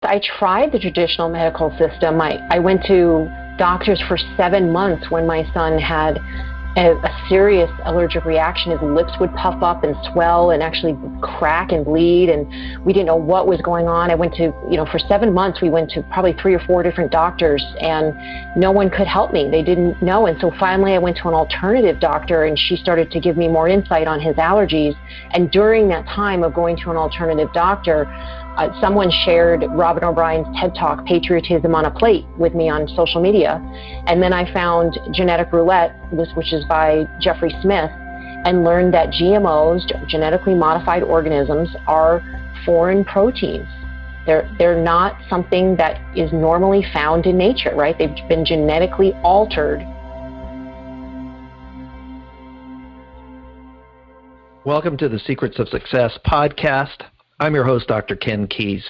I tried the traditional medical system. I went to doctors for 7 months when my son had a serious allergic reaction. His lips would puff up and swell and actually crack and bleed, and we didn't know what was going on. I went to, for 7 months, we went to probably 3 or 4 different doctors, and no one could help me. They didn't know. And so finally I went to an alternative doctor, and she started to give me more insight on his allergies. And during that time of going to an alternative doctor, someone shared Robin O'Brien's TED Talk, Patriotism on a Plate, with me on social media. And then I found Genetic Roulette, which is by Jeffrey Smith, and learned that GMOs, genetically modified organisms, are foreign proteins. They're not something that is normally found in nature, right? They've been genetically altered. Welcome to the Secrets of Success podcast. I'm your host, Dr. Ken Keyes.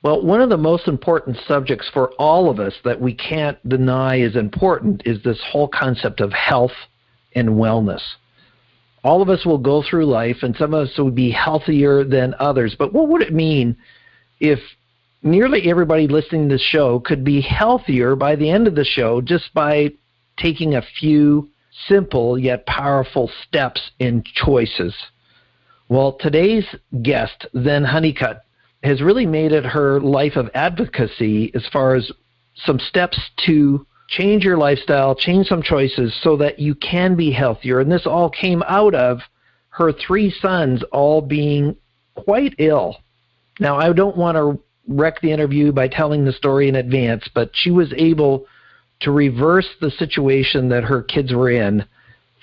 Well, one of the most important subjects for all of us that we can't deny is important is this whole concept of health and wellness. All of us will go through life, and some of us will be healthier than others. But what would it mean if nearly everybody listening to this show could be healthier by the end of the show just by taking a few simple yet powerful steps and choices? Well, today's guest, Zen Honeycutt, has really made it her life of advocacy as far as some steps to change your lifestyle, change some choices so that you can be healthier. And this all came out of her 3 sons all being quite ill. Now, I don't want to wreck the interview by telling the story in advance, but she was able to reverse the situation that her kids were in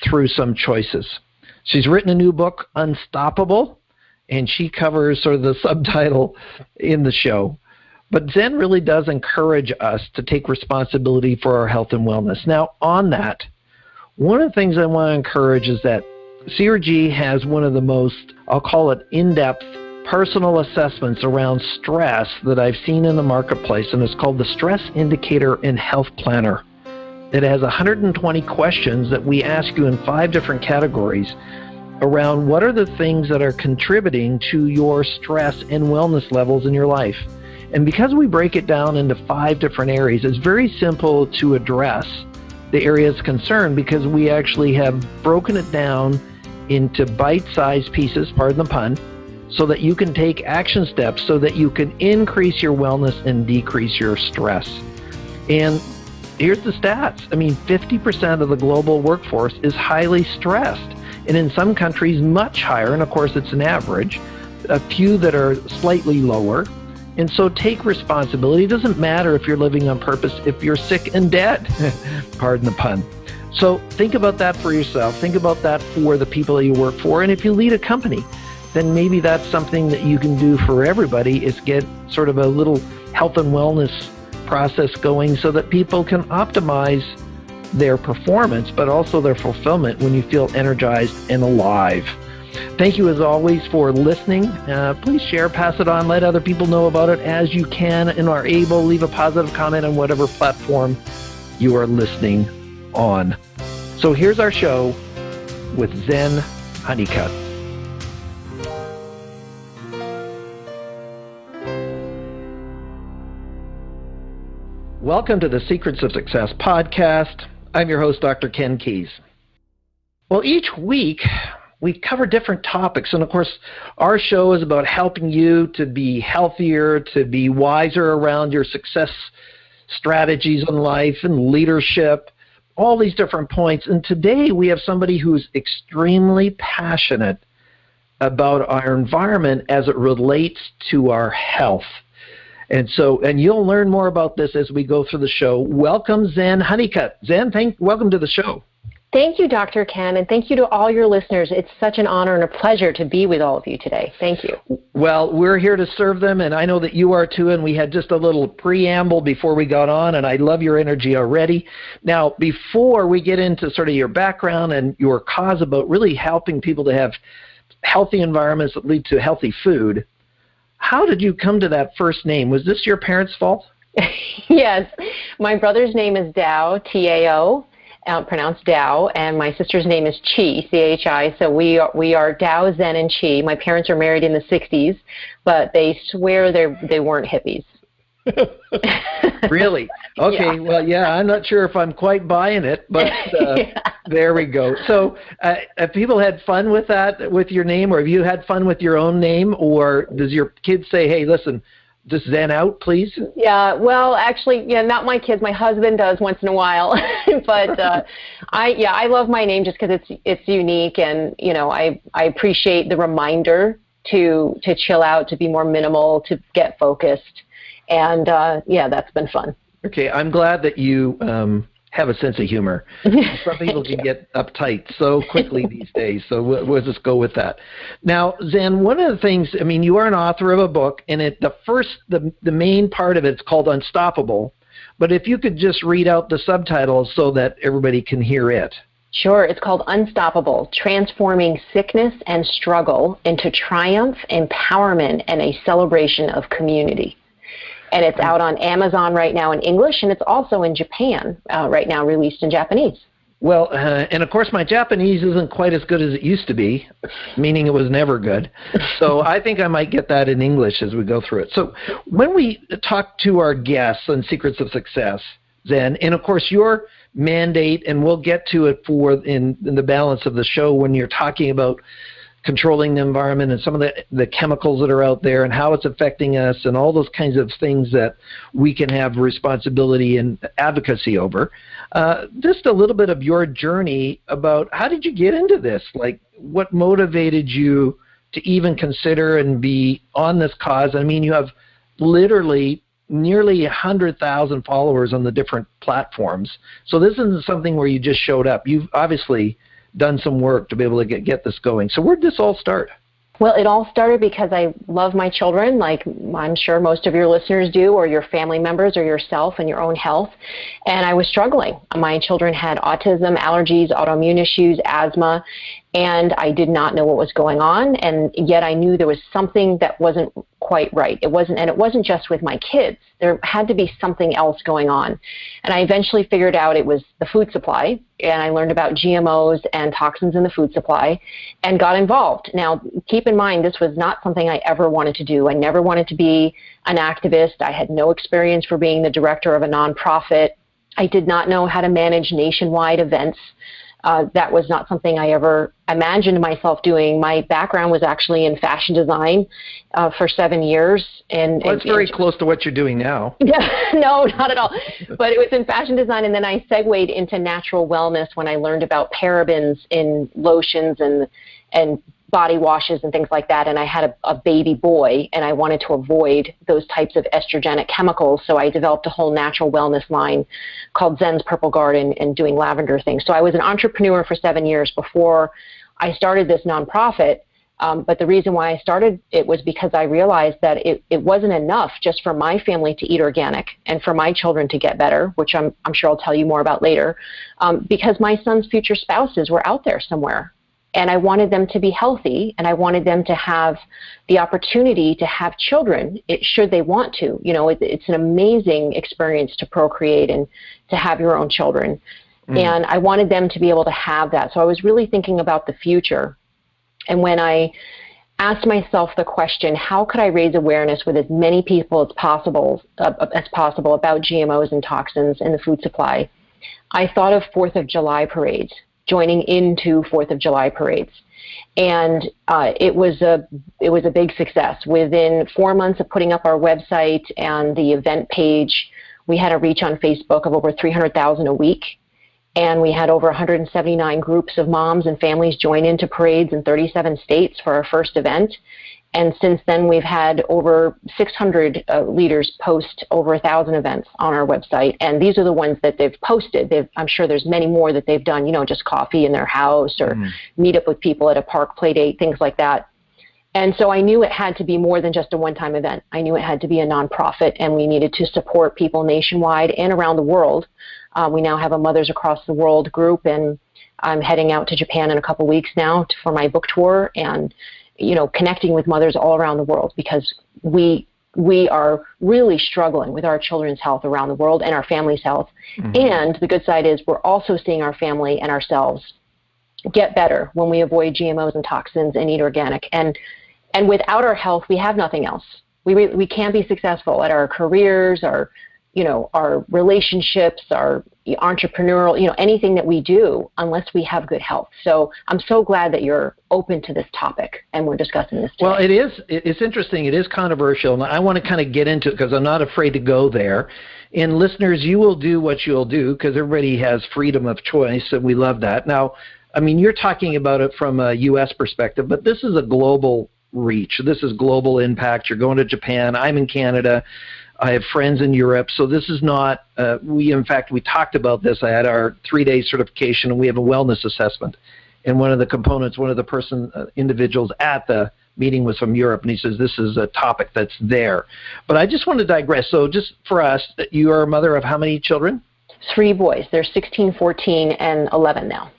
through some choices. She's written a new book, Unstoppable, and she covers sort of the subtitle in the show. But Zen really does encourage us to take responsibility for our health and wellness. Now, on that, one of the things I want to encourage is that CRG has one of the most, I'll call it, in-depth personal assessments around stress that I've seen in the marketplace, and it's called the Stress Indicator and Health Planner. It has 120 questions that we ask you in 5 different categories around what are the things that are contributing to your stress and wellness levels in your life. And because we break it down into 5 different areas, it's very simple to address the areas concerned because we actually have broken it down into bite-sized pieces, pardon the pun, so that you can take action steps so that you can increase your wellness and decrease your stress. And here's the stats. 50% of the global workforce is highly stressed, and in some countries much higher, and of course it's an average, a few that are slightly lower. And so take responsibility. It doesn't matter if you're living on purpose, if you're sick and dead, pardon the pun. So think about that for yourself. Think about that for the people that you work for. And if you lead a company, then maybe that's something that you can do for everybody, is get sort of a little health and wellness process going so that people can optimize their performance, but also their fulfillment when you feel energized and alive. Thank you as always for listening. Please share, pass it on, let other people know about it as you can and are able. Leave a positive comment on whatever platform you are listening on. So here's our show with Zen Honeycutt. Welcome to the Secrets of Success podcast. I'm your host, Dr. Ken Keyes. Well, each week we cover different topics, and of course our show is about helping you to be healthier, to be wiser around your success strategies in life and leadership, all these different points. And today we have somebody who's extremely passionate about our environment as it relates to our health. And you'll learn more about this as we go through the show. Welcome, Zen Honeycutt. Zen, welcome to the show. Thank you, Dr. Ken, and thank you to all your listeners. It's such an honor and a pleasure to be with all of you today. Thank you. Well, we're here to serve them, and I know that you are too, and we had just a little preamble before we got on, and I love your energy already. Now, before we get into sort of your background and your cause about really helping people to have healthy environments that lead to healthy food, how did you come to that first name? Was this your parents' fault? Yes. My brother's name is Tao, T-A-O, pronounced Tao, and my sister's name is Chi, C-H-I, so we are Tao, Zen, and Chi. My parents are married in the 60s, but they swear they weren't hippies. Really? Okay, well, yeah, I'm not sure if I'm quite buying it, but there we go. So have people had fun with that, with your name, or have you had fun with your own name, or does your kids say, hey, listen, just Zen out, please? Yeah, well, actually, not my kids. My husband does once in a while, but I love my name just because it's unique, and I appreciate the reminder to chill out, to be more minimal, to get focused. And, that's been fun. Okay, I'm glad that you have a sense of humor. Some people can get uptight so quickly these days, so we'll just go with that. Now, Zen, one of the things, you are an author of a book, and the main part of it's called Unstoppable, but if you could just read out the subtitles so that everybody can hear it. Sure. It's called Unstoppable, Transforming Sickness and Struggle into Triumph, Empowerment, and a Celebration of Community. And it's out on Amazon right now in English, and it's also in Japan right now, released in Japanese. Well, and of course my Japanese isn't quite as good as it used to be, meaning it was never good. So I think I might get that in English as we go through it. So when we talk to our guests on Secrets of Success, Zen, and of course your mandate, and we'll get to it in the balance of the show when you're talking about controlling the environment and some of the chemicals that are out there and how it's affecting us and all those kinds of things that we can have responsibility and advocacy over. Just a little bit of your journey about how did you get into this? Like, what motivated you to even consider and be on this cause? You have literally nearly 100,000 followers on the different platforms. So this isn't something where you just showed up. You've obviously done some work to be able to get this going. So where did this all start? Well, it all started because I love my children, like I'm sure most of your listeners do, or your family members, or yourself and your own health. And I was struggling. My children had autism, allergies, autoimmune issues, asthma, and I did not know what was going on. And yet I knew there was something that wasn't quite right. It wasn't just with my kids. There had to be something else going on. And I eventually figured out it was the food supply, and I learned about GMOs and toxins in the food supply and got involved. Now, keep in mind, this was not something I ever wanted to do. I never wanted to be an activist. I had no experience for being the director of a nonprofit. I did not know how to manage nationwide events. That was not something I ever imagined myself doing. My background was actually in fashion design for 7 years. Well, it's very close to what you're doing now. No, not at all. But it was in fashion design, and then I segued into natural wellness when I learned about parabens in lotions and body washes and things like that. And I had a baby boy, and I wanted to avoid those types of estrogenic chemicals. So I developed a whole natural wellness line called Zen's Purple Garden and doing lavender things. So I was an entrepreneur for 7 years before I started this nonprofit. But the reason why I started it was because I realized that it wasn't enough just for my family to eat organic and for my children to get better, which I'm sure I'll tell you more about later, because my son's future spouses were out there somewhere. And I wanted them to be healthy, and I wanted them to have the opportunity to have children, should they want to. It's an amazing experience to procreate and to have your own children. And I wanted them to be able to have that. So I was really thinking about the future. And when I asked myself the question, how could I raise awareness with as many people as possible about GMOs and toxins in the food supply, I thought of 4th of July parades. Joining into 4th of July parades. And it was a big success. Within 4 months of putting up our website and the event page, we had a reach on Facebook of over 300,000 a week. And we had over 179 groups of moms and families join into parades in 37 states for our first event. And since then, we've had over 600 leaders post over 1,000 events on our website. And these are the ones that they've posted. I'm sure there's many more that they've done, just coffee in their house or meet up with people at a park play date, things like that. And so I knew it had to be more than just a one-time event. I knew it had to be a nonprofit, and we needed to support people nationwide and around the world. We now have a Mothers Across the World group, and I'm heading out to Japan in a couple weeks now for my book tour, and connecting with mothers all around the world, because we we are really struggling with our children's health around the world and our family's health. Mm-hmm. And the good side is we're also seeing our family and ourselves get better when we avoid GMOs and toxins and eat organic. And without our health, we have nothing else. We can't be successful at our careers, our relationships, our entrepreneurial, anything that we do unless we have good health. So I'm so glad that you're open to this topic and we're discussing this today. Well, it's interesting. It is controversial, and I want to kind of get into it because I'm not afraid to go there. And listeners, you will do what you'll do because everybody has freedom of choice, and we love that. Now, I mean, you're talking about it from a U.S. perspective, but this is a global reach. This is global impact. You're going to Japan. I'm in Canada. I have friends in Europe. So this is not, we talked about this. I had our 3-day certification, and we have a wellness assessment. And one of the components, individuals at the meeting was from Europe, and he says this is a topic that's there. But I just want to digress. So just for us, you are a mother of how many children? 3 boys. They're 16, 14, and 11 now.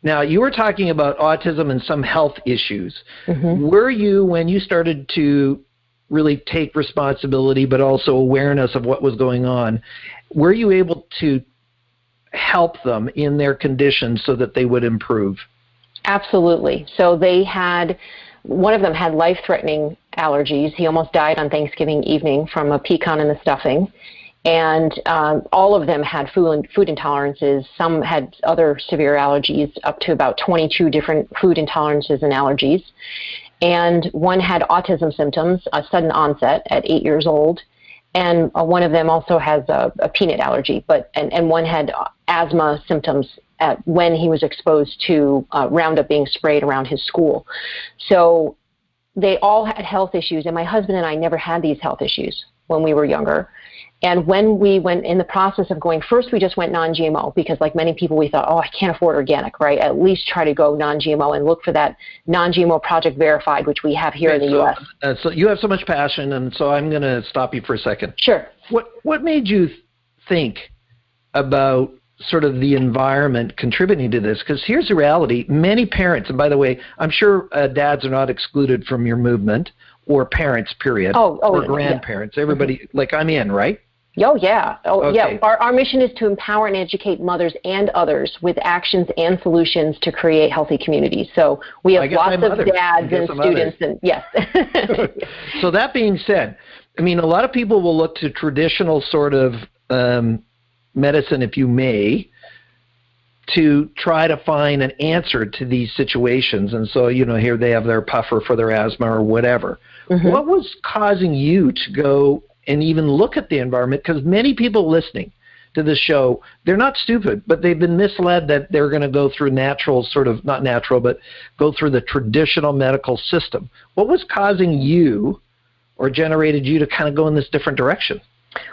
Now, you were talking about autism and some health issues. Mm-hmm. Were you, when you started to really take responsibility but also awareness of what was going on, were you able to help them in their conditions so that they would improve? Absolutely. So one of them had life-threatening allergies. He almost died on Thanksgiving evening from a pecan in the stuffing. And all of them had food intolerances. Some had other severe allergies, up to about 22 different food intolerances and allergies. And one had autism symptoms, a sudden onset at 8 years old. And one of them also has a peanut allergy. And one had asthma symptoms when he was exposed to Roundup being sprayed around his school. So they all had health issues. And my husband and I never had these health issues when we were younger. And when we went in the process of going, first we just went non-GMO because like many people we thought, I can't afford organic, right? At least try to go non-GMO and look for that non-GMO Project Verified, which we have here in the U.S. So you have so much passion, and so I'm going to stop you for a second. Sure. What made you think about sort of the environment contributing to this? Because here's the reality. Many parents, and by the way, I'm sure dads are not excluded from your movement, or parents, period, or grandparents. Yeah. Everybody, like I'm in, right? Oh, yeah. Okay. Yeah. Our mission is to empower and educate mothers and others with actions and solutions to create healthy communities. So we have lots of dads and students. And yes. So that being said, I mean, a lot of people will look to traditional sort of medicine, if you may, to try to find an answer to these situations. And so, here they have their puffer for their asthma or whatever. Mm-hmm. What was causing you to go and even look at the environment? Because many people listening to the show, they're not stupid, but they've been misled that they're going to go through go through the traditional medical system. What was causing you or generated you to kind of go in this different direction?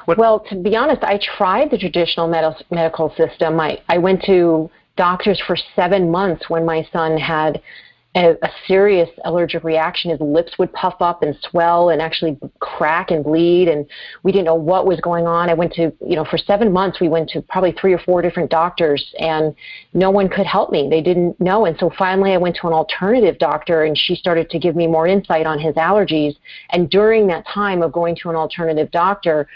Well, to be honest, I tried the traditional medical system. I went to doctors for 7 months when my son had a serious allergic reaction. His lips would puff up and swell and actually crack and bleed, and we didn't know what was going on. I went to, for 7 months, we went to probably 3 or 4 different doctors, and no one could help me. They didn't know, and so finally I went to an alternative doctor, and she started to give me more insight on his allergies. And during that time of going to an alternative doctor,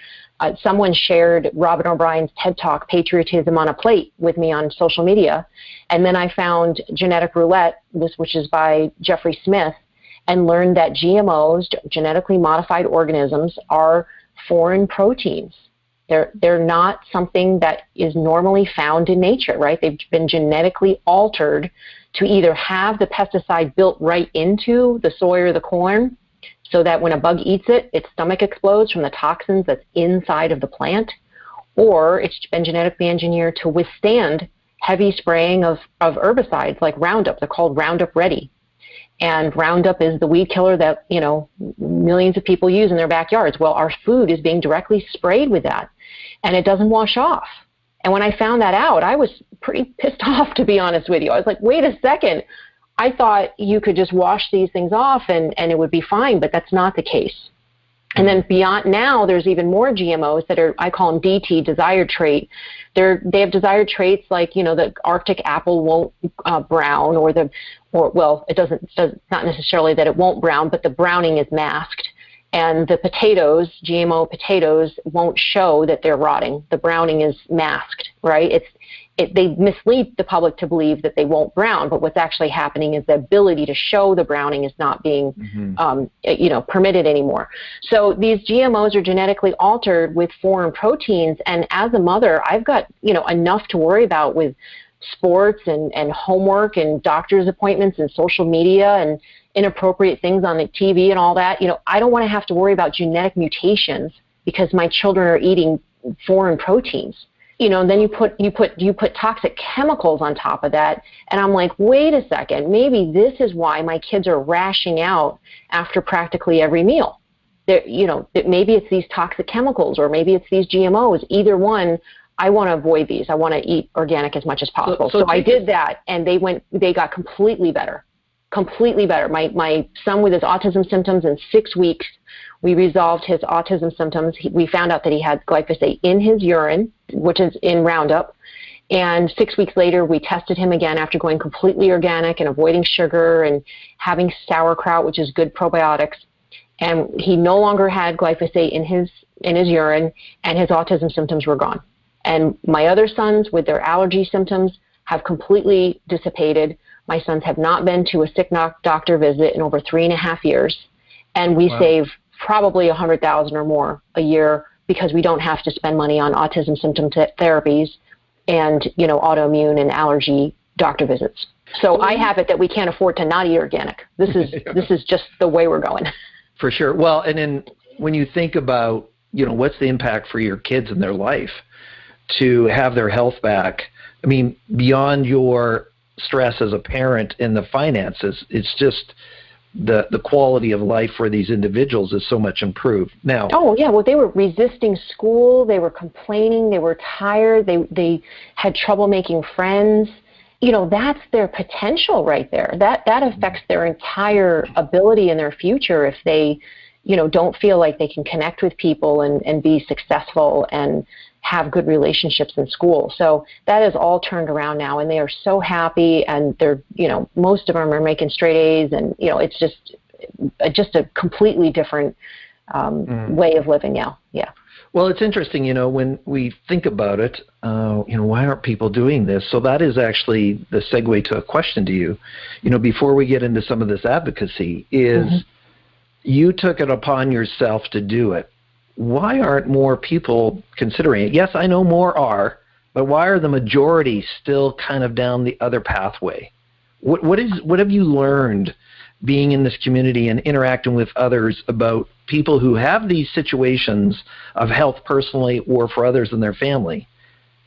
someone shared Robin O'Brien's TED Talk, Patriotism on a Plate, with me on social media. And then I found Genetic Roulette, which is by Jeffrey Smith, and learned that GMOs, genetically modified organisms, are foreign proteins. They're not something that is normally found in nature, right? They've been genetically altered to either have the pesticide built right into the soy or the corn, so that when a bug eats it, its stomach explodes from the toxins that's inside of the plant, or it's been genetically engineered to withstand heavy spraying of herbicides like Roundup. They're called Roundup Ready. And Roundup is the weed killer that, millions of people use in their backyards. Well, our food is being directly sprayed with that, and it doesn't wash off. And when I found that out, I was pretty pissed off, to be honest with you. I was like, wait a second. I thought you could just wash these things off and it would be fine, but that's not the case. And then beyond now, there's even more GMOs that are, I call them DT, desired trait. They have desired traits like, the Arctic apple won't brown, it's not necessarily that it won't brown, but the browning is masked. And the potatoes, GMO potatoes, won't show that they're rotting. The browning is masked, right? They mislead the public to believe that they won't brown, but what's actually happening is the ability to show the browning is not being, permitted anymore. So these GMOs are genetically altered with foreign proteins, and as a mother, I've got, enough to worry about with sports and homework and doctor's appointments and social media and inappropriate things on the TV and all that. I don't want to have to worry about genetic mutations because my children are eating foreign proteins. And then you put toxic chemicals on top of that, and I'm like, wait a second, maybe this is why my kids are rashing out after practically every meal. Maybe it's these toxic chemicals, or maybe it's these GMOs. Either one, I want to avoid these. I want to eat organic as much as possible. So I did that, and they got completely better. Completely better. My son with his autism symptoms, in 6 weeks, we resolved his autism symptoms. We found out that he had glyphosate in his urine, which is in Roundup. And 6 weeks later, we tested him again after going completely organic and avoiding sugar and having sauerkraut, which is good probiotics. And he no longer had glyphosate in his urine, and his autism symptoms were gone. And my other sons with their allergy symptoms have completely dissipated. My sons have not been to a sick doctor visit in over 3.5 years. And we save probably $100,000 or more a year because we don't have to spend money on autism symptom therapies and, autoimmune and allergy doctor visits. So I have it that we can't afford to not eat organic. This is just the way we're going. For sure. Well, and then when you think about, what's the impact for your kids in their life to have their health back, I mean, beyond your stress as a parent and the finances, it's just the quality of life for these individuals is so much improved now. Oh yeah, well, they were resisting school, they were complaining, they were tired, they had trouble making friends. That's their potential right there. That affects their entire ability in their future if they don't feel like they can connect with people and be successful and have good relationships in school. So that is all turned around now, and they are so happy, and they're, most of them are making straight A's, and, it's just a completely different way of living now. Yeah. Well, it's interesting, when we think about it, why aren't people doing this? So that is actually the segue to a question to you, before we get into some of this advocacy, is you took it upon yourself to do it. Why aren't more people considering it? Yes, I know more are, but why are the majority still kind of down the other pathway? What have you learned being in this community and interacting with others about people who have these situations of health personally or for others in their family,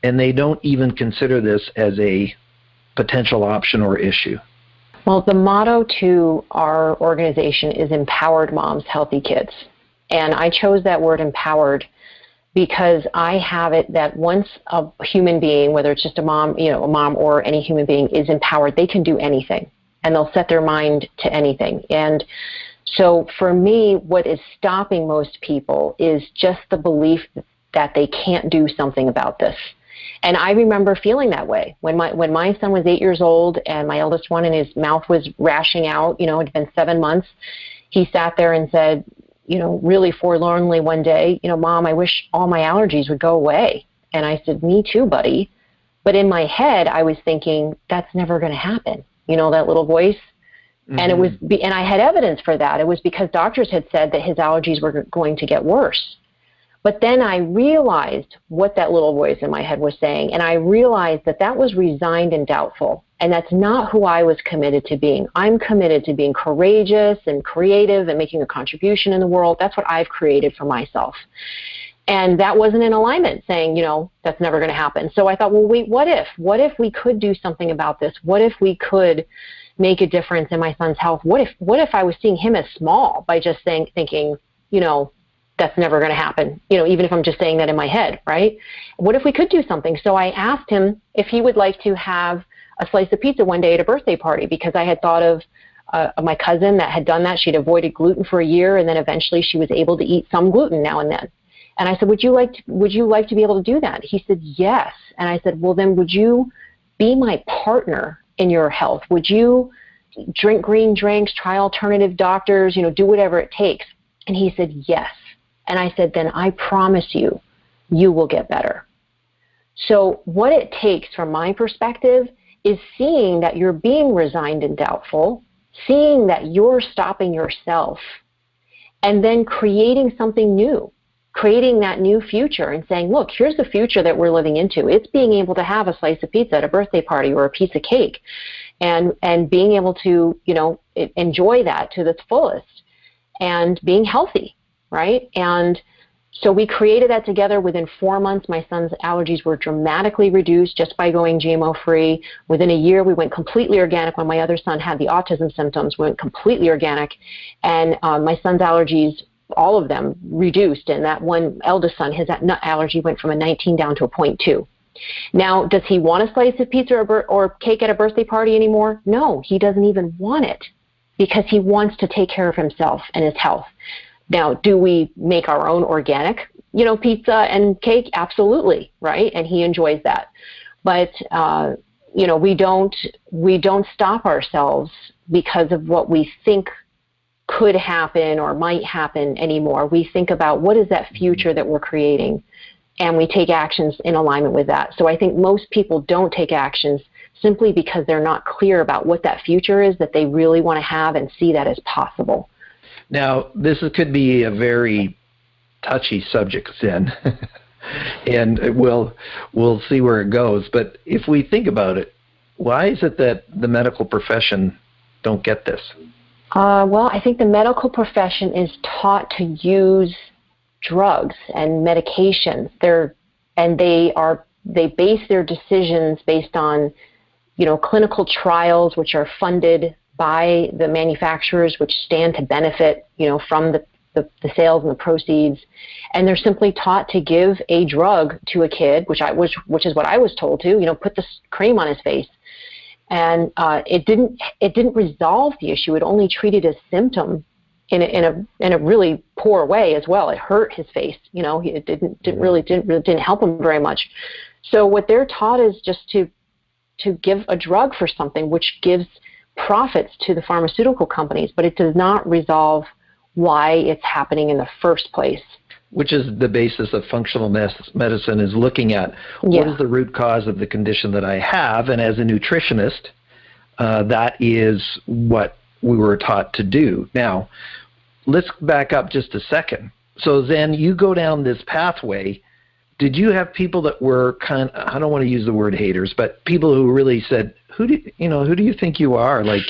and they don't even consider this as a potential option or issue? Well, the motto to our organization is Empowered Moms, Healthy Kids. And I chose that word empowered because I have it that once a human being, whether it's just a mom or any human being is empowered, they can do anything, and they'll set their mind to anything. And so for me, what is stopping most people is just the belief that they can't do something about this. And I remember feeling that way when my son was 8 years old and my eldest one, and his mouth was rashing out, it had been 7 months. He sat there and said, really forlornly one day, Mom, I wish all my allergies would go away. And I said, me too, buddy. But in my head, I was thinking, that's never going to happen. That little voice. And and I had evidence for that. It was because doctors had said that his allergies were going to get worse. But then I realized what that little voice in my head was saying, and I realized that was resigned and doubtful. And that's not who I was committed to being. I'm committed to being courageous and creative and making a contribution in the world. That's what I've created for myself. And that wasn't in alignment, saying, that's never going to happen. So I thought, well, wait, what if? What if we could do something about this? What if we could make a difference in my son's health? What if I was seeing him as small by just thinking, that's never going to happen, even if I'm just saying that in my head, right? What if we could do something? So I asked him if he would like to have a slice of pizza one day at a birthday party, because I had thought of my cousin that had done that. She'd avoided gluten for a year, and then eventually she was able to eat some gluten now and then. And I said, would you like to be able to do that? He said, yes. And I said, well, then would you be my partner in your health? Would you drink green drinks, try alternative doctors, do whatever it takes? And he said, yes. And I said, then I promise you, you will get better. So what it takes from my perspective is seeing that you're being resigned and doubtful, seeing that you're stopping yourself, and then creating something new, creating that new future and saying, look, here's the future that we're living into. It's being able to have a slice of pizza at a birthday party or a piece of cake and being able to, enjoy that to the fullest and being healthy, right? And so we created that together. Within 4 months, my son's allergies were dramatically reduced just by going GMO-free. Within a year, we went completely organic. When my other son had the autism symptoms, we went completely organic. And my son's allergies, all of them, reduced. And that one eldest son, his nut allergy went from a 19 down to a 0.2. Now, does he want a slice of pizza or cake at a birthday party anymore? No, he doesn't even want it because he wants to take care of himself and his health. Now, do we make our own organic, pizza and cake? Absolutely, right? And he enjoys that. But, we don't stop ourselves because of what we think could happen or might happen anymore. We think about what is that future that we're creating, and we take actions in alignment with that. So I think most people don't take actions simply because they're not clear about what that future is that they really want to have and see that as possible. Now, could be a very touchy subject, Zen, and we'll see where it goes. But if we think about it, why is it that the medical profession don't get this? Well, I think the medical profession is taught to use drugs and medications. They base their decisions based on, clinical trials, which are funded by the manufacturers, which stand to benefit, from the sales and the proceeds, and they're simply taught to give a drug to a kid, which is what I was told to, put this cream on his face, and it didn't resolve the issue. It only treated a symptom in a really poor way as well. It hurt his face, it didn't help him very much. So what they're taught is just to give a drug for something, which gives profits to the pharmaceutical companies, but it does not resolve why it's happening in the first place. Which is the basis of functional medicine, is looking at what is the root cause of the condition that I have, and as a nutritionist, that is what we were taught to do. Now, let's back up just a second. So Zen, you go down this pathway. Did you have people that were I don't want to use the word haters, but people who really said, who do you think you are? Like,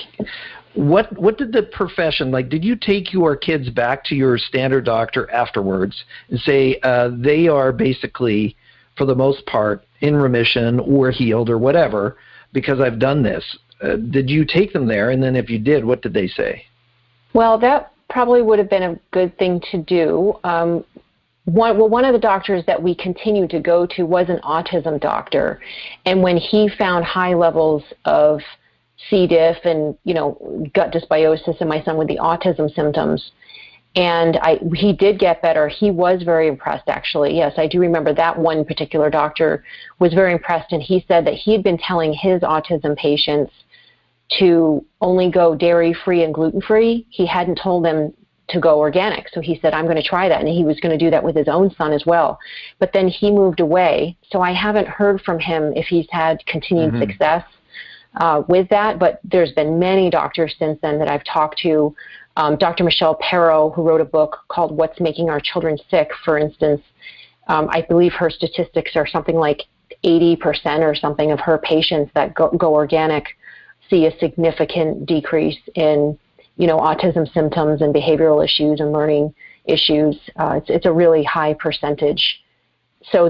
what did the profession, did you take your kids back to your standard doctor afterwards and say, they are basically, for the most part, in remission or healed or whatever, because I've done this? Did you take them there? And then if you did, what did they say? Well, that probably would have been a good thing to do. One of the doctors that we continued to go to was an autism doctor. And when he found high levels of C. diff and, gut dysbiosis in my son with the autism symptoms, and he did get better, he was very impressed, actually. Yes, I do remember that one particular doctor was very impressed, and he said that he had been telling his autism patients to only go dairy-free and gluten-free. He hadn't told them to go organic. So he said, I'm going to try that. And he was going to do that with his own son as well. But then he moved away. So I haven't heard from him if he's had continued success with that. But there's been many doctors since then that I've talked to. Dr. Michelle Perro, who wrote a book called What's Making Our Children Sick, for instance. I believe her statistics are something like 80% or something of her patients that go organic see a significant decrease in autism symptoms and behavioral issues and learning issues. It's a really high percentage. So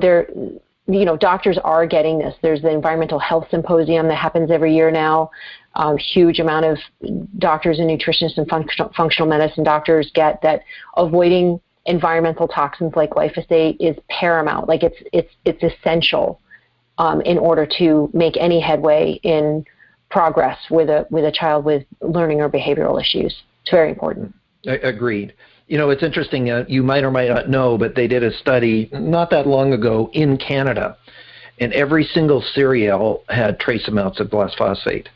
doctors are getting this. There's the Environmental Health Symposium that happens every year now. Huge amount of doctors and nutritionists and functional medicine doctors get that avoiding environmental toxins like glyphosate is paramount. Like it's essential in order to make any headway in progress with a child with learning or behavioral issues. It's very important. Agreed. It's interesting. You might or might not know, but they did a study not that long ago in Canada, and every single cereal had trace amounts of glyphosate.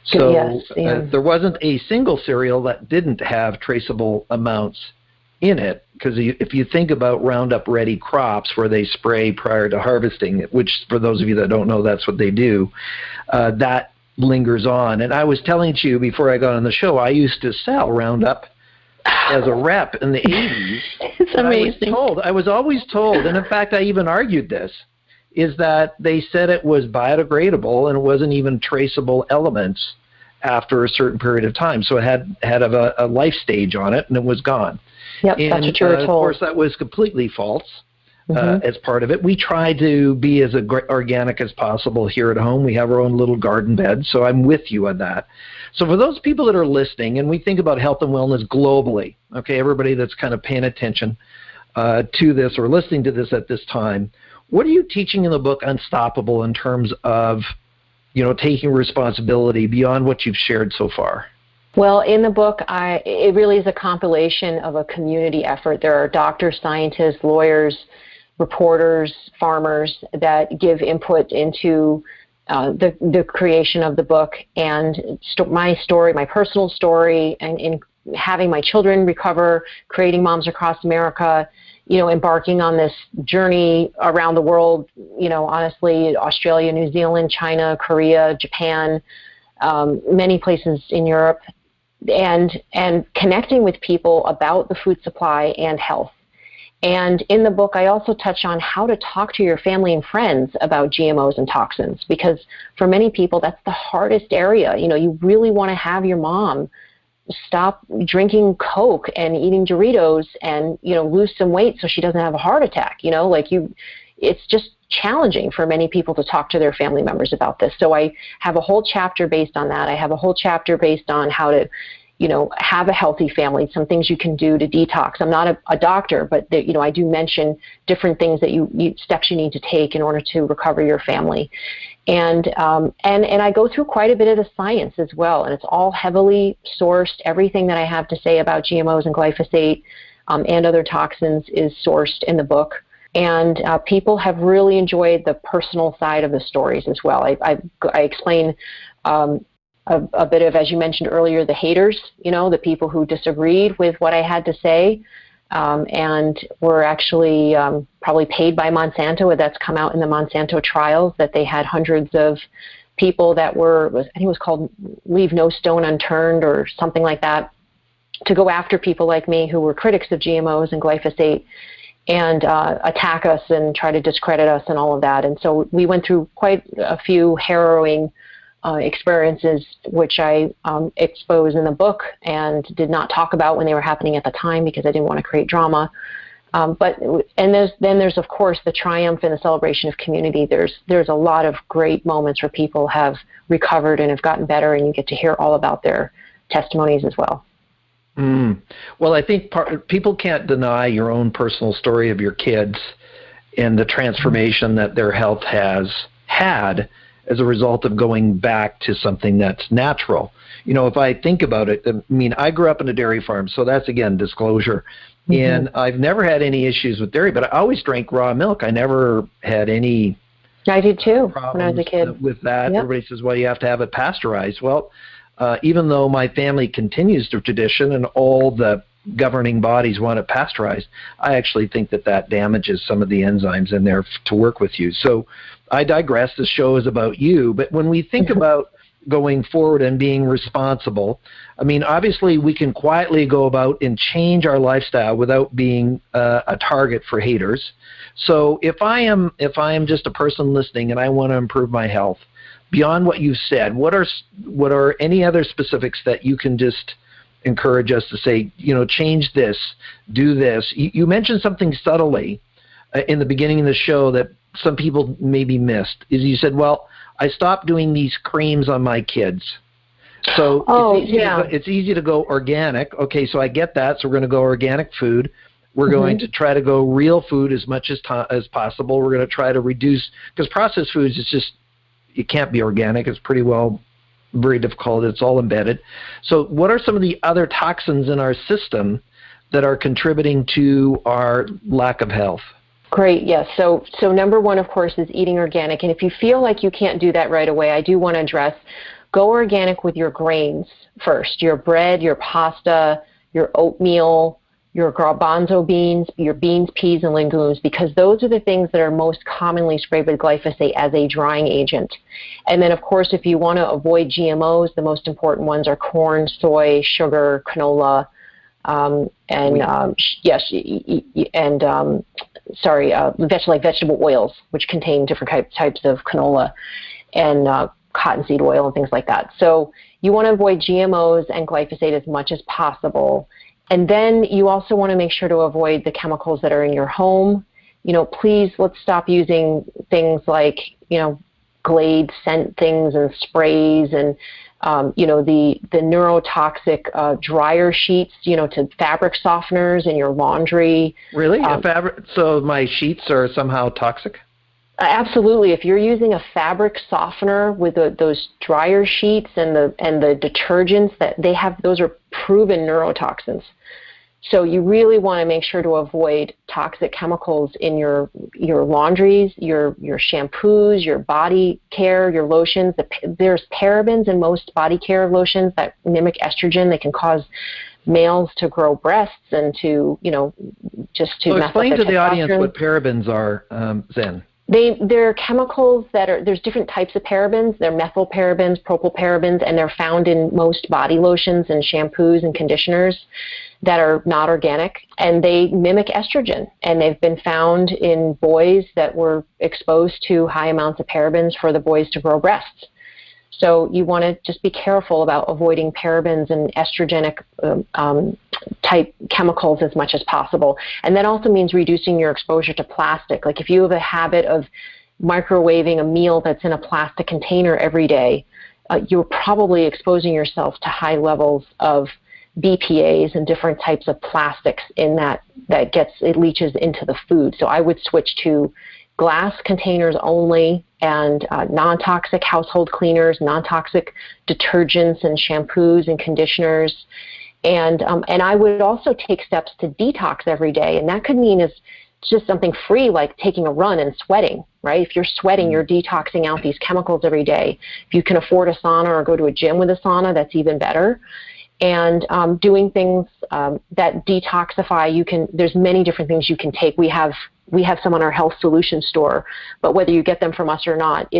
So there wasn't a single cereal that didn't have traceable amounts in it, because if you think about Roundup Ready crops where they spray prior to harvesting, which for those of you that don't know, that's what they do, that lingers on. And I was telling you before I got on the show, I used to sell Roundup as a rep in the 80s. It's amazing. I was always told, and in fact I even argued this, is that they said it was biodegradable and it wasn't even traceable elements after a certain period of time. So it had a life stage on it and it was gone. Yep, and, that's what you were told. Of course, that was completely false. As part of it. We try to be as organic as possible here at home. We have our own little garden bed, so I'm with you on that. So for those people that are listening, and we think about health and wellness globally, okay, everybody that's kind of paying attention to this or listening to this at this time, what are you teaching in the book Unstoppable in terms of, taking responsibility beyond what you've shared so far? Well, in the book, it really is a compilation of a community effort. There are doctors, scientists, lawyers, reporters, farmers that give input into the creation of the book, and my story, my personal story, and in having my children recover, creating Moms Across America, embarking on this journey around the world, honestly, Australia, New Zealand, China, Korea, Japan, many places in Europe, and connecting with people about the food supply and health. And in the book, I also touch on how to talk to your family and friends about GMOs and toxins, because for many people, that's the hardest area. You really want to have your mom stop drinking Coke and eating Doritos and, lose some weight so she doesn't have a heart attack. It's just challenging for many people to talk to their family members about this. So I have a whole chapter based on that. I have a whole chapter based on how to, have a healthy family, some things you can do to detox. I'm not a doctor, but I do mention different things that steps you need to take in order to recover your family. And I go through quite a bit of the science as well, and it's all heavily sourced. Everything that I have to say about GMOs and glyphosate and other toxins is sourced in the book. And people have really enjoyed the personal side of the stories as well. I explain a bit of, as you mentioned earlier, the haters, the people who disagreed with what I had to say and were actually probably paid by Monsanto. That's come out in the Monsanto trials, that they had hundreds of people that I think it was called Leave No Stone Unturned or something like that, to go after people like me who were critics of GMOs and glyphosate and attack us and try to discredit us and all of that. And so we went through quite a few harrowing experiences, which I expose in the book and did not talk about when they were happening at the time because I didn't want to create drama. There's of course the triumph and the celebration of community. There's a lot of great moments where people have recovered and have gotten better, and you get to hear all about their testimonies as well. Well, I think people can't deny your own personal story of your kids and the transformation that their health has had as a result of going back to something that's natural. If I think about it, I grew up in a dairy farm, so that's, again, disclosure. And I've never had any issues with dairy, but I always drank raw milk. I never had any I did too problems when I was a kid. With that. Yep. Everybody says, well, you have to have it pasteurized. Well, even though my family continues the tradition and all the governing bodies want it pasteurized, I actually think that damages some of the enzymes in there to work with you. So I digress. The show is about you. But when we think about going forward and being responsible, obviously we can quietly go about and change our lifestyle without being a target for haters. So if I am just a person listening and I want to improve my health, beyond what you've said, what are any other specifics that you can just encourage us to say, change this, do this? You mentioned something subtly in the beginning of the show that some people maybe missed, is you said, well, I stopped doing these creams on my kids. So it's easy to go organic. Okay, so I get that. So we're going to go organic food. We're going to try to go real food as much as possible. We're going to try to reduce, because processed foods, it can't be organic. It's very difficult. It's all embedded. So what are some of the other toxins in our system that are contributing to our lack of health? Great, yes. So number one, of course, is eating organic. And if you feel like you can't do that right away, I do want to address, go organic with your grains first. Your bread, your pasta, your oatmeal, your garbanzo beans, your beans, peas, and legumes, because those are the things that are most commonly sprayed with glyphosate as a drying agent. And then, of course, if you want to avoid GMOs, the most important ones are corn, soy, sugar, canola, vegetable oils, which contain different types of canola and cottonseed oil and things like that. So you want to avoid GMOs and glyphosate as much as possible. And then you also want to make sure to avoid the chemicals that are in your home. Please, let's stop using things like, Glade scent things and sprays and, the neurotoxic dryer sheets, to fabric softeners in your laundry. Really? So my sheets are somehow toxic? Absolutely. If you're using a fabric softener with those dryer sheets and the detergents that they have, those are proven neurotoxins. So you really want to make sure to avoid toxic chemicals in your laundries, your shampoos, your body care, your lotions. There's parabens in most body care lotions that mimic estrogen. They can cause males to grow breasts and to, just to so mess up their explain to the audience testosterone. what parabens are, Zen. They're chemicals there's different types of parabens. They're methyl parabens, propyl parabens, and they're found in most body lotions and shampoos and conditioners that are not organic, and they mimic estrogen, and they've been found in boys that were exposed to high amounts of parabens for the boys to grow breasts. So you want to just be careful about avoiding parabens and estrogenic type chemicals as much as possible. And that also means reducing your exposure to plastic. Like if you have a habit of microwaving a meal that's in a plastic container every day, you're probably exposing yourself to high levels of BPAs and different types of plastics in that it leaches into the food. So I would switch to glass containers only, and non-toxic household cleaners, non-toxic detergents and shampoos and conditioners. And I would also take steps to detox every day. And that could mean is just something free like taking a run and sweating, right? If you're sweating, you're detoxing out these chemicals every day. If you can afford a sauna or go to a gym with a sauna, that's even better. And doing things that detoxify, there's many different things you can take. We have some on our health solutions store, but whether you get them from us or not,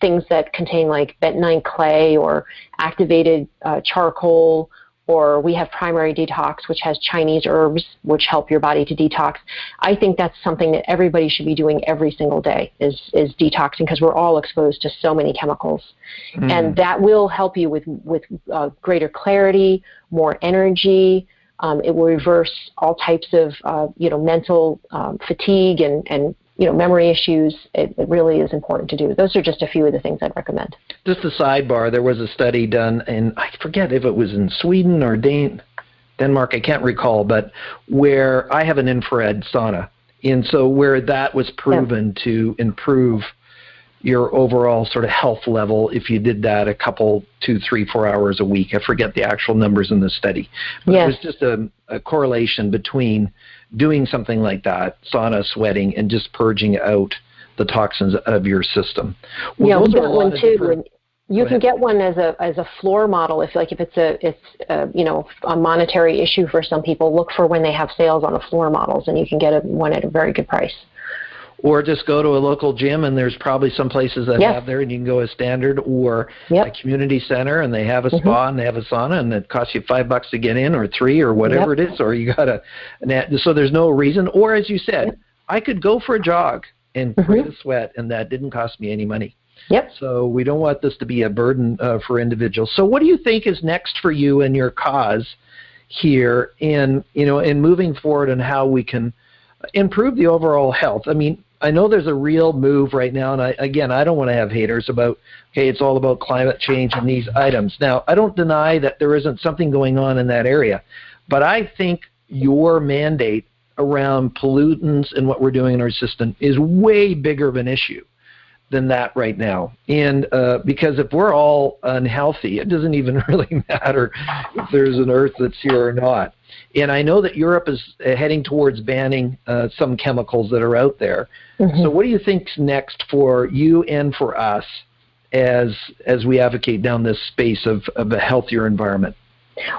things that contain like bentonite clay or activated charcoal, or we have primary detox, which has Chinese herbs, which help your body to detox. I think that's something that everybody should be doing every single day is detoxing, because we're all exposed to so many chemicals. And that will help you with greater clarity, more energy. It will reverse all types of, mental fatigue and memory issues. It really is important to do. Those are just a few of the things I'd recommend. Just a sidebar, there was a study done in, I forget if it was in Sweden or Denmark, I can't recall, but where I have an infrared sauna. And so where that was proven to improve your overall sort of health level if you did that a couple, 2, 3, 4 hours a week. I forget the actual numbers in the study. But it was just a correlation between doing something like that, sauna, sweating, and just purging out the toxins out of your system. Well, we got one too. You can get one as a floor model if it's a monetary issue for some people. Look for when they have sales on the floor models, and you can get one at a very good price. Or just go to a local gym, and there's probably some places that have there, and you can go as standard, or a community center, and they have a spa and they have a sauna, and it costs you $5 to get in, or $3, or whatever it is, or you got so there's no reason. Or as you said, I could go for a jog and create a sweat, and that didn't cost me any money. So we don't want this to be a burden for individuals. So what do you think is next for you and your cause here in moving forward, and how we can improve the overall health? I mean, I know there's a real move right now, and I don't want to have haters about, okay, it's all about climate change and these items. Now, I don't deny that there isn't something going on in that area, but I think your mandate around pollutants and what we're doing in our system is way bigger of an issue than that right now. And because if we're all unhealthy, it doesn't even really matter if there's an earth that's here or not. And I know that Europe is heading towards banning some chemicals that are out there. So what do you think's next for you and for us as we advocate down this space of a healthier environment?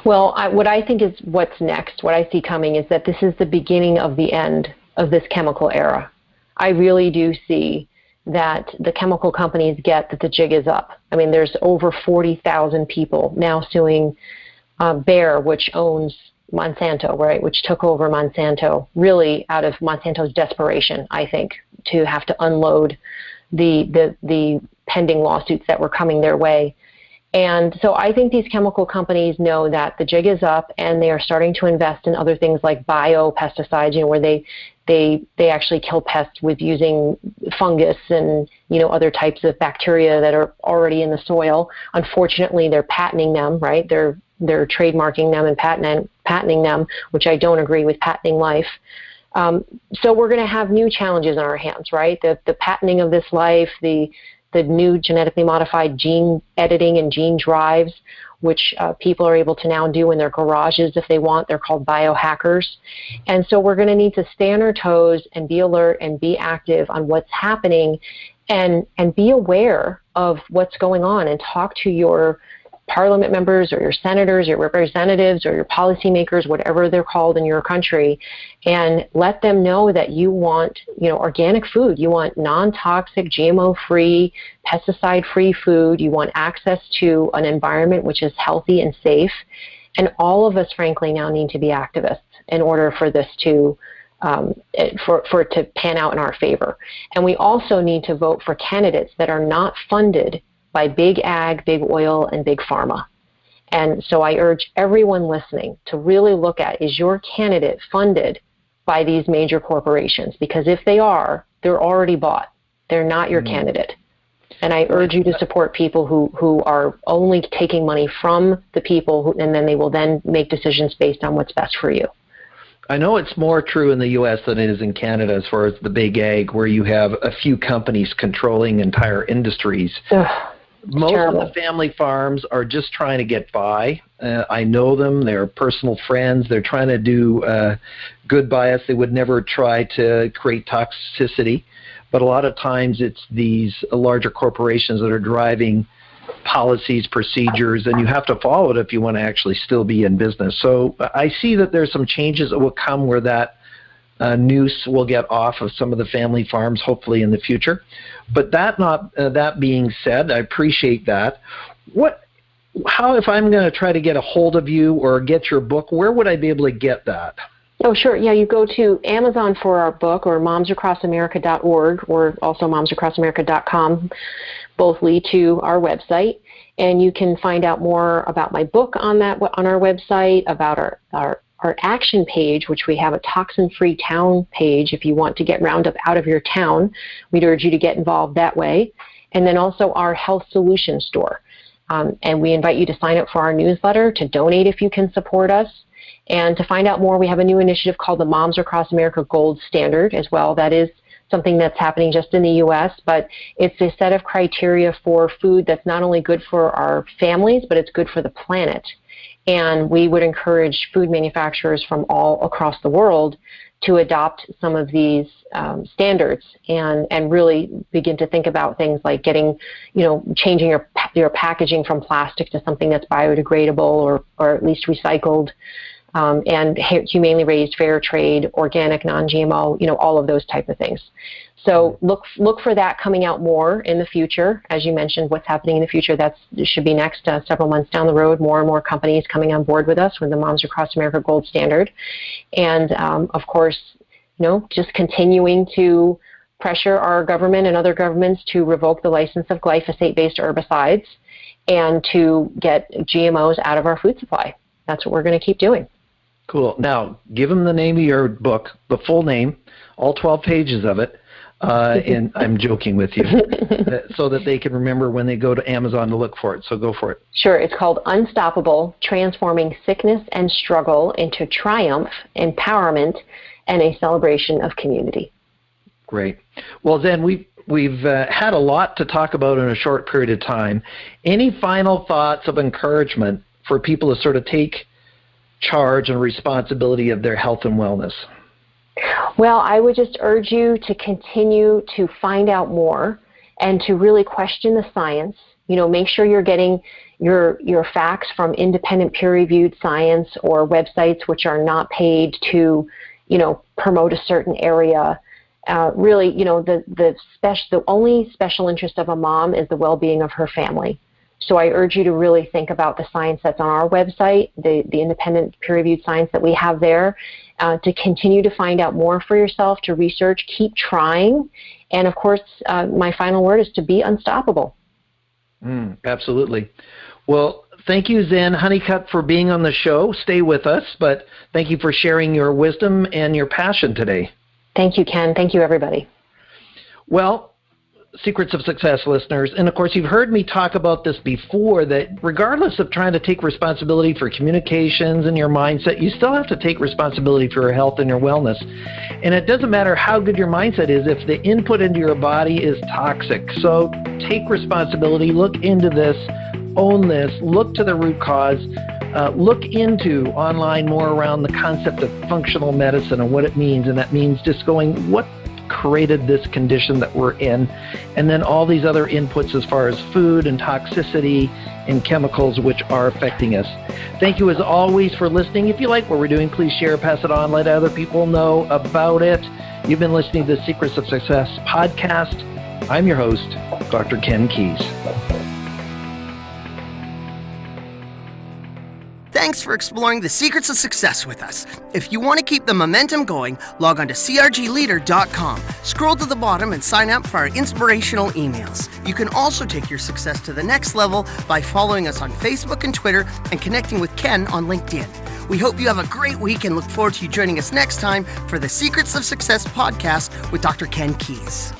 Well, what I think is what's next, what I see coming, is that this is the beginning of the end of this chemical era. I really do see that the chemical companies get that the jig is up. I mean, there's over 40,000 people now suing Bayer, which owns Monsanto, right, which took over Monsanto, really out of Monsanto's desperation, I think, to have to unload the pending lawsuits that were coming their way. And so I think these chemical companies know that the jig is up, and they are starting to invest in other things like biopesticides, where they actually kill pests with using fungus and, other types of bacteria that are already in the soil. Unfortunately, they're patenting them, right? They're trademarking them and patenting them, which I don't agree with patenting life. So we're going to have new challenges in our hands, right? The patenting of this life, the new genetically modified gene editing and gene drives, which people are able to now do in their garages if they want. They're called biohackers. And so we're going to need to stay on our toes and be alert and be active on what's happening, and be aware of what's going on, and talk to your parliament members or your senators, your representatives, or your policymakers, whatever they're called in your country, and let them know that you want, organic food. You want non-toxic, GMO-free, pesticide-free food. You want access to an environment which is healthy and safe. And all of us, frankly, now need to be activists in order for this to for it to pan out in our favor. And we also need to vote for candidates that are not funded by big ag, big oil, and big pharma. And so I urge everyone listening to really look at, is your candidate funded by these major corporations? Because if they are, they're already bought. They're not your candidate. And I urge you to support people who are only taking money from the people, and then they will then make decisions based on what's best for you. I know it's more true in the U.S. than it is in Canada as far as the big ag, where you have a few companies controlling entire industries. Most of the family farms are just trying to get by. I know them. They're personal friends. They're trying to do good by us. They would never try to create toxicity. But a lot of times it's these larger corporations that are driving policies, procedures, and you have to follow it if you want to actually still be in business. So I see that there's some changes that will come where that noose will get off of some of the family farms, hopefully in the future. But that being said, I appreciate that. How, if I'm going to try to get a hold of you or get your book, where would I be able to get that? Oh, sure. Yeah, you go to Amazon for our book, or momsacrossamerica.org, or also momsacrossamerica.com. Both lead to our website, and you can find out more about my book on our website, about our action page, which we have a toxin-free town page. If you want to get Roundup out of your town, we'd urge you to get involved that way. And then also our health solutions store. And we invite you to sign up for our newsletter, to donate if you can support us. And to find out more, we have a new initiative called the Moms Across America Gold Standard as well. That is something that's happening just in the U.S., but it's a set of criteria for food that's not only good for our families, but it's good for the planet. And we would encourage food manufacturers from all across the world to adopt some of these standards and really begin to think about things like changing your packaging from plastic to something that's biodegradable or at least recycled, and humanely raised, fair trade, organic, non-GMO, all of those type of things. So look for that coming out more in the future. As you mentioned, what's happening in the future, it should be next several months down the road. More and more companies coming on board with us with the Moms Across America Gold Standard. And, of course, just continuing to pressure our government and other governments to revoke the license of glyphosate-based herbicides and to get GMOs out of our food supply. That's what we're going to keep doing. Cool. Now, give them the name of your book, the full name, all 12 pages of it. And I'm joking with you, so that they can remember when they go to Amazon to look for it. So go for it. Sure. It's called Unstoppable: Transforming Sickness and Struggle into Triumph, Empowerment, and a Celebration of Community. Great. Well, Zen, we've had a lot to talk about in a short period of time. Any final thoughts of encouragement for people to sort of take charge and responsibility of their health and wellness? Well, I would just urge you to continue to find out more and to really question the science Make sure you're getting your facts from independent peer-reviewed science or websites which are not paid to, promote a certain area. Really, the only special interest of a mom is the well-being of her family. So I urge you to really think about the science that's on our website, the independent peer-reviewed science that we have there, to continue to find out more for yourself, to research, keep trying, and of course, my final word is to be unstoppable. Absolutely. Well, thank you, Zen Honeycutt, for being on the show. Stay with us, but thank you for sharing your wisdom and your passion today. Thank you, Ken. Thank you, everybody. Well, Secrets of Success listeners, and of course you've heard me talk about this before, that regardless of trying to take responsibility for communications and your mindset, you still have to take responsibility for your health and your wellness. And it doesn't matter how good your mindset is if the input into your body is toxic. So take responsibility, look into this, own this, look to the root cause, look into online more around the concept of functional medicine and what it means. And that means just going, what created this condition that we're in, and then all these other inputs as far as food and toxicity and chemicals which are affecting us. Thank you as always for listening. If you like what we're doing, please share, pass it on, let other people know about it. You've been listening to the Secrets of Success podcast. I'm your host, Dr. Ken Keys. Thanks for exploring the secrets of success with us. If you want to keep the momentum going, log on to crgleader.com. Scroll to the bottom and sign up for our inspirational emails. You can also take your success to the next level by following us on Facebook and Twitter and connecting with Ken on LinkedIn. We hope you have a great week and look forward to you joining us next time for the Secrets of Success podcast with Dr. Ken Keys.